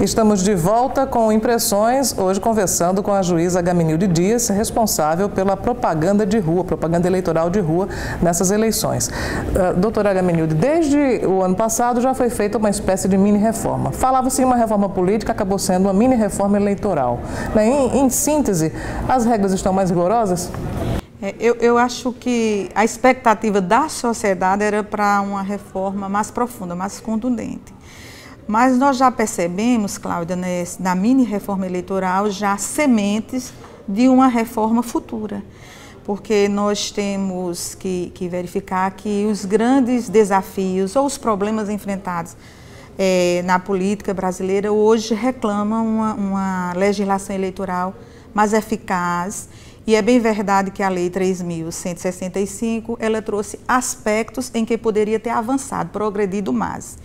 Estamos de volta com Impressões, hoje conversando com a juíza Agamenilde Dias, responsável pela propaganda de rua, propaganda eleitoral de rua nessas eleições. Doutora Agamenilde, desde o ano passado já foi feita uma espécie de mini-reforma. Falava-se em uma reforma política, acabou sendo uma mini-reforma eleitoral. Em síntese, as regras estão mais rigorosas? Eu acho que a expectativa da sociedade era para uma reforma mais profunda, mais contundente. Mas nós já percebemos, Cláudia, na mini-reforma eleitoral, já sementes de uma reforma futura. Porque nós temos que verificar que os grandes desafios ou os problemas enfrentados na política brasileira hoje reclamam uma legislação eleitoral mais eficaz. E é bem verdade que a Lei 3.165, ela trouxe aspectos em que poderia ter avançado, progredido mais.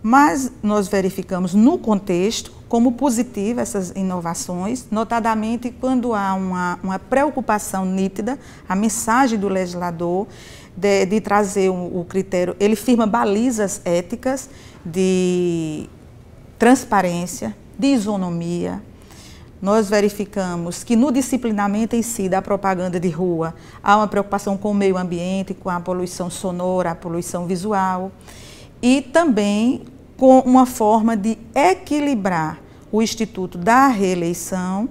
Mas nós verificamos no contexto como positivo essas inovações, notadamente quando há uma preocupação nítida, a mensagem do legislador de trazer o critério, ele firma balizas éticas de transparência, de isonomia. Nós verificamos que no disciplinamento em si da propaganda de rua há uma preocupação com o meio ambiente, com a poluição sonora, a poluição visual e também com uma forma de equilibrar o Instituto da Reeleição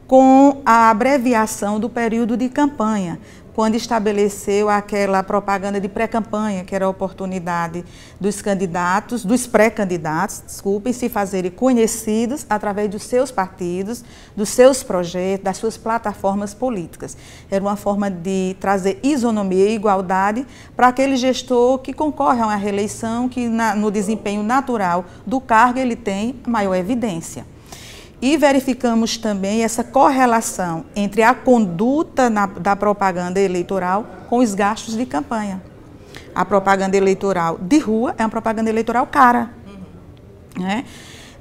com a abreviação do período de campanha, quando estabeleceu aquela propaganda de pré-campanha, que era a oportunidade dos candidatos, dos pré-candidatos, desculpem, se fazerem conhecidos através dos seus partidos, dos seus projetos, das suas plataformas políticas. Era uma forma de trazer isonomia e igualdade para aquele gestor que concorre a uma reeleição, que no desempenho natural do cargo ele tem maior evidência. E verificamos também essa correlação entre a conduta da propaganda eleitoral com os gastos de campanha. A propaganda eleitoral de rua é uma propaganda eleitoral cara. Né?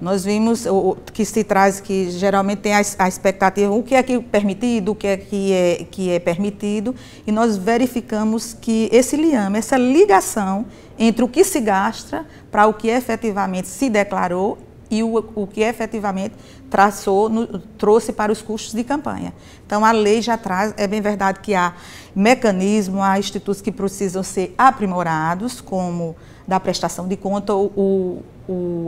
Nós vimos que se traz, que geralmente tem a expectativa, o que é permitido, o que é permitido, e nós verificamos que esse liame, essa ligação entre o que se gasta para o que efetivamente se declarou e o que efetivamente trouxe para os custos de campanha. Então, a lei já traz, é bem verdade que há mecanismos, há institutos que precisam ser aprimorados, como da prestação de conta, o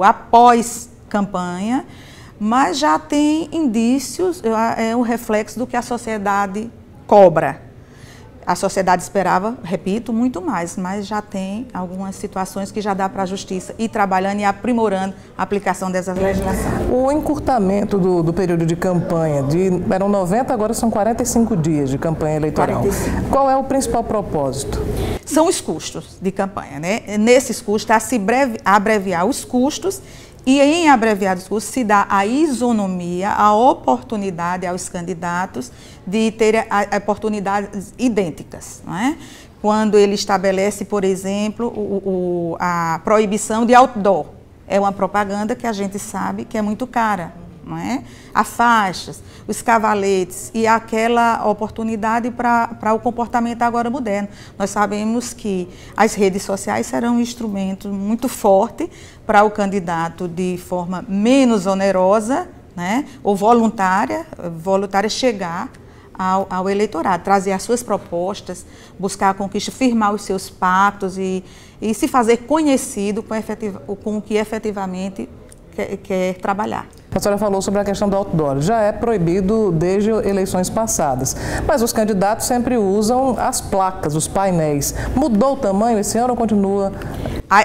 após-campanha, mas já tem indícios, é um reflexo do que a sociedade cobra. A sociedade esperava, repito, muito mais, mas já tem algumas situações que já dá para a Justiça ir trabalhando e aprimorando a aplicação dessas legislações. O encurtamento do período de campanha, eram 90, agora são 45 dias de campanha eleitoral. 45. Qual é o principal propósito? São os custos de campanha, né? Nesses custos está se abreviar os custos. E em abreviados custos se dá a isonomia, a oportunidade aos candidatos de terem oportunidades idênticas. Não é? Quando ele estabelece, por exemplo, a proibição de outdoor. É uma propaganda que a gente sabe que é muito cara. Não é? As faixas, os cavaletes e aquela oportunidade para o comportamento agora moderno. Nós sabemos que as redes sociais serão um instrumento muito forte para o candidato de forma menos onerosa, né, ou voluntária chegar ao eleitorado, trazer as suas propostas, buscar a conquista, firmar os seus pactos e se fazer conhecido com o que efetivamente quer trabalhar. A senhora falou sobre a questão do outdoor. Já é proibido desde eleições passadas, mas os candidatos sempre usam as placas, os painéis. Mudou o tamanho esse ano ou continua?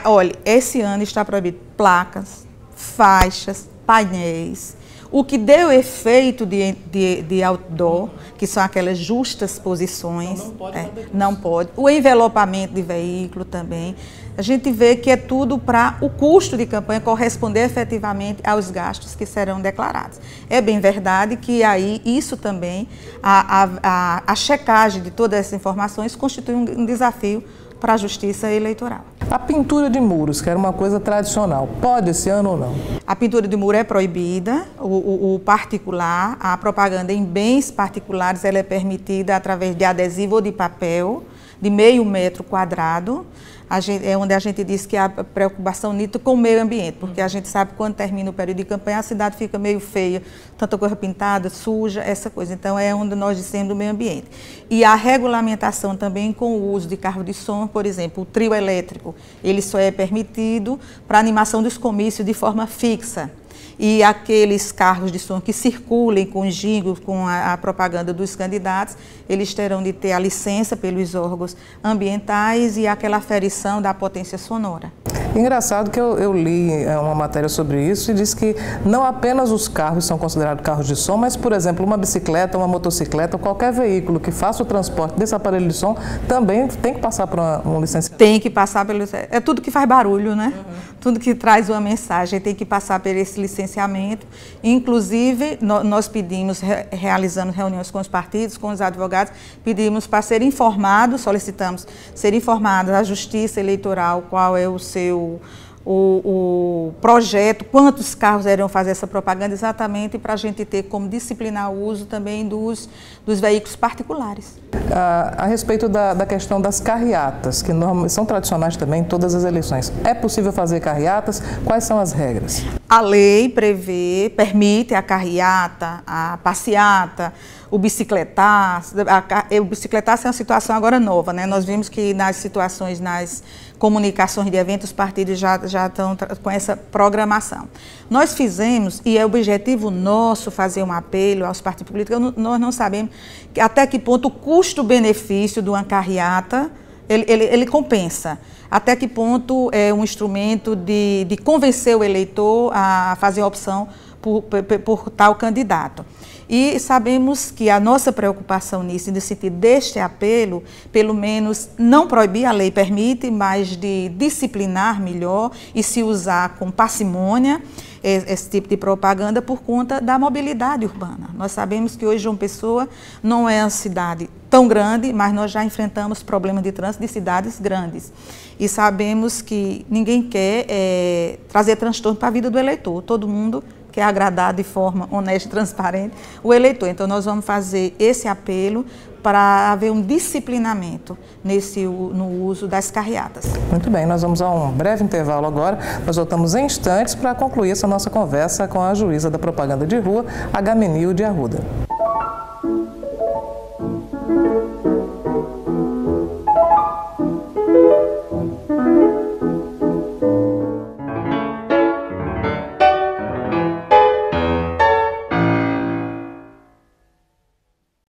Olha, esse ano está proibido placas, faixas, painéis. O que deu efeito de outdoor, que são aquelas justas posições, então não pode. O envelopamento de veículo também. A gente vê que é tudo para o custo de campanha corresponder efetivamente aos gastos que serão declarados. É bem verdade que aí isso também, a checagem de todas essas informações constitui um desafio para a Justiça Eleitoral. A pintura de muros, que era uma coisa tradicional, pode esse ano ou não? A pintura de muro é proibida, o particular, a propaganda em bens particulares, ela é permitida através de adesivo ou de papel, de meio metro quadrado. É onde a gente diz que há preocupação nítida com o meio ambiente, porque a gente sabe que quando termina o período de campanha a cidade fica meio feia, tanta coisa pintada, suja, essa coisa. Então é onde nós dissemos do meio ambiente. E a regulamentação também com o uso de carro de som, por exemplo, o trio elétrico, ele só é permitido para animação dos comícios de forma fixa. E aqueles carros de som que circulem com jingles, com a propaganda dos candidatos, eles terão de ter a licença pelos órgãos ambientais e aquela aferição da potência sonora. Engraçado que eu li uma matéria sobre isso e diz que não apenas os carros são considerados carros de som, mas, por exemplo, uma bicicleta, uma motocicleta, qualquer veículo que faça o transporte desse aparelho de som também tem que passar por um licenciamento. Tem que passar pelo... É tudo que faz barulho, né? Tudo que traz uma mensagem tem que passar por esse licenciamento. Inclusive, nós pedimos, realizando reuniões com os partidos, com os advogados, pedimos para ser informados, solicitamos ser informados à Justiça Eleitoral qual é o projeto, quantos carros irão fazer essa propaganda, exatamente para a gente ter como disciplinar o uso também dos veículos particulares. A respeito da questão das carreatas, que são tradicionais também em todas as eleições, é possível fazer carreatas? Quais são as regras? A lei permite a carreata, a passeata, o bicicletaço. O bicicletaço é uma situação agora nova, né? Nós vimos que nas situações, nas comunicações de eventos, os partidos já estão com essa programação. Nós fizemos, e é objetivo nosso fazer um apelo aos partidos políticos, nós não sabemos até que ponto o custo-benefício de uma carreata ele compensa. Até que ponto é um instrumento de convencer o eleitor a fazer a opção por tal candidato. E sabemos que a nossa preocupação nisso, no sentido deste apelo, pelo menos não proibir, a lei permite, mas de disciplinar melhor e se usar com parcimônia esse tipo de propaganda por conta da mobilidade urbana. Nós sabemos que hoje João Pessoa não é uma cidade tão grande, mas nós já enfrentamos problemas de trânsito de cidades grandes. E sabemos que ninguém quer trazer transtorno para a vida do eleitor. Todo mundo quer agradar de forma honesta e transparente o eleitor. Então, nós vamos fazer esse apelo para haver um disciplinamento no uso das carreatas. Muito bem, nós vamos a um breve intervalo agora. Nós voltamos em instantes para concluir essa nossa conversa com a juíza da propaganda de rua, Agamenilde Arruda.